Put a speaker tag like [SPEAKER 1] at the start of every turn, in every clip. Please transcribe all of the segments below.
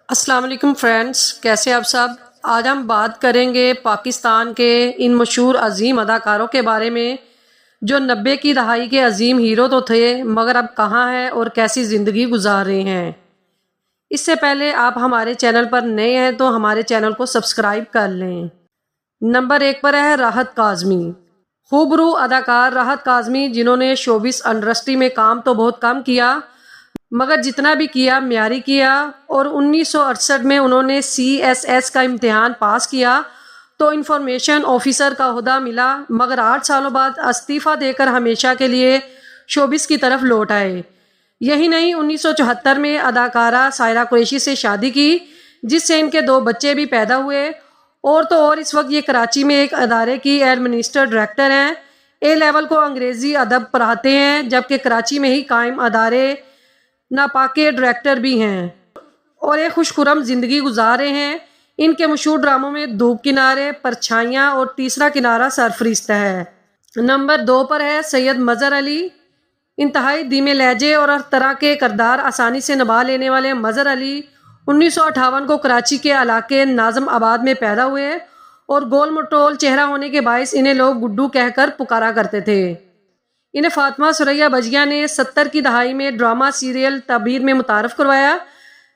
[SPEAKER 1] السلام علیکم فرینڈس، کیسے آپ سب؟ آج ہم بات کریں گے پاکستان کے ان مشہور عظیم اداکاروں کے بارے میں جو 90 کی دہائی کے عظیم ہیرو تو تھے مگر اب کہاں ہیں اور کیسی زندگی گزار رہے ہیں۔ اس سے پہلے آپ ہمارے چینل پر نئے ہیں تو ہمارے چینل کو سبسکرائب کر لیں۔ نمبر 1 پر ہے راحت کاظمی۔ خوبرو اداکار راحت کاظمی، جنہوں نے شوبز انڈسٹری میں کام تو بہت کم کیا مگر جتنا بھی کیا معیاری کیا، اور 1968 میں انہوں نے CSS کا امتحان پاس کیا تو انفارمیشن آفیسر کا عہدہ ملا، مگر 8 سالوں بعد استعفیٰ دے کر ہمیشہ کے لیے شوبز کی طرف لوٹ آئے۔ یہی نہیں، 1974 میں اداکارہ سائرہ قریشی سے شادی کی جس سے ان کے 2 بچے بھی پیدا ہوئے، اور تو اور اس وقت یہ کراچی میں ایک ادارے کی ایڈمنسٹریٹر ڈائریکٹر ہیں۔ A لیول کو انگریزی ادب پڑھاتے ہیں، جبکہ کراچی میں ہی قائم ادارے ناپاکے ڈائریکٹر بھی ہیں اور ایک خوشخرم زندگی گزار رہے ہیں۔ ان کے مشہور ڈراموں میں دھوپ کنارے، پرچھائیاں اور تیسرا کنارہ سرفرست ہے۔ نمبر 2 پر ہے سید مظہر علی۔ انتہائی دھیمے لہجے اور ہر طرح کے کردار آسانی سے نبھا لینے والے مظہر علی 1958 کو کراچی کے علاقے ناظم آباد میں پیدا ہوئے اور گول مٹول چہرہ ہونے کے باعث انہیں لوگ گڈو کہہ کر پکارا کرتے تھے۔ انہیں فاطمہ ثریا بجیا نے 70 کی دہائی میں ڈرامہ سیریل تعبیر میں متعارف کروایا،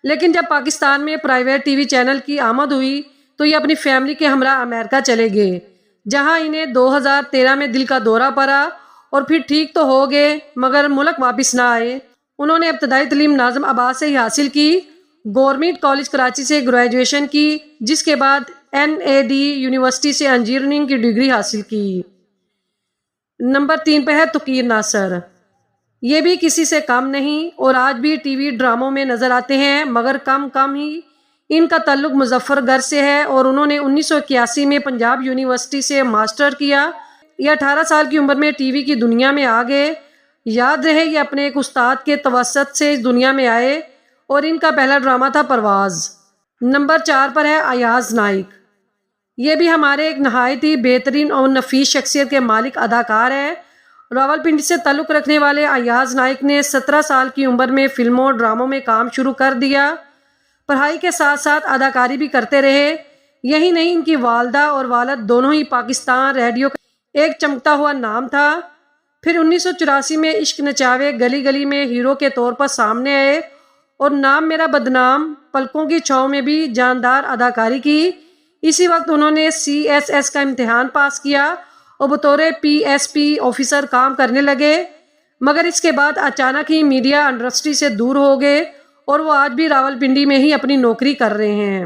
[SPEAKER 1] لیکن جب پاکستان میں پرائیویٹ ٹی وی چینل کی آمد ہوئی تو یہ اپنی فیملی کے ہمراہ امریکہ چلے گئے، جہاں انہیں 2013 میں دل کا دورہ پڑا اور پھر ٹھیک تو ہو گئے مگر ملک واپس نہ آئے۔ انہوں نے ابتدائی تعلیم ناظم آباد سے ہی حاصل کی، گورنمنٹ کالج کراچی سے گریجویشن کی، جس کے بعد NAD یونیورسٹی سے انجینئرنگ کی ڈگری حاصل کی۔ نمبر 3 پہ ہے توقیر ناصر۔ یہ بھی کسی سے کم نہیں اور آج بھی ٹی وی ڈراموں میں نظر آتے ہیں مگر کم ہی۔ ان کا تعلق مظفر گڑھ سے ہے اور انہوں نے 1981 میں پنجاب یونیورسٹی سے ماسٹر کیا۔ یہ 18 سال کی عمر میں ٹی وی کی دنیا میں آ گئے۔ یاد رہے یہ اپنے ایک استاد کے توسط سے اس دنیا میں آئے اور ان کا پہلا ڈرامہ تھا پرواز۔ نمبر 4 پر ہے ایاز نائک۔ یہ بھی ہمارے ایک نہایت ہی بہترین اور نفیس شخصیت کے مالک اداکار ہیں۔ راولپنڈی سے تعلق رکھنے والے ایاز نائک نے 17 سال کی عمر میں فلموں اور ڈراموں میں کام شروع کر دیا۔ پڑھائی کے ساتھ ساتھ اداکاری بھی کرتے رہے۔ یہی نہیں، ان کی والدہ اور والد دونوں ہی پاکستان ریڈیو کا ایک چمکتا ہوا نام تھا۔ پھر 1984 میں عشق نچاوے گلی گلی میں ہیرو کے طور پر سامنے آئے اور نام میرا بدنام، پلکوں کی چھاؤں میں بھی جاندار اداکاری کی۔ اسی وقت انہوں نے CSS کا امتحان پاس کیا اور بطور PSP آفیسر کام کرنے لگے، مگر اس کے بعد اچانک ہی میڈیا انڈسٹری سے دور ہو گئے اور وہ آج بھی راولپنڈی میں ہی اپنی نوکری کر رہے ہیں۔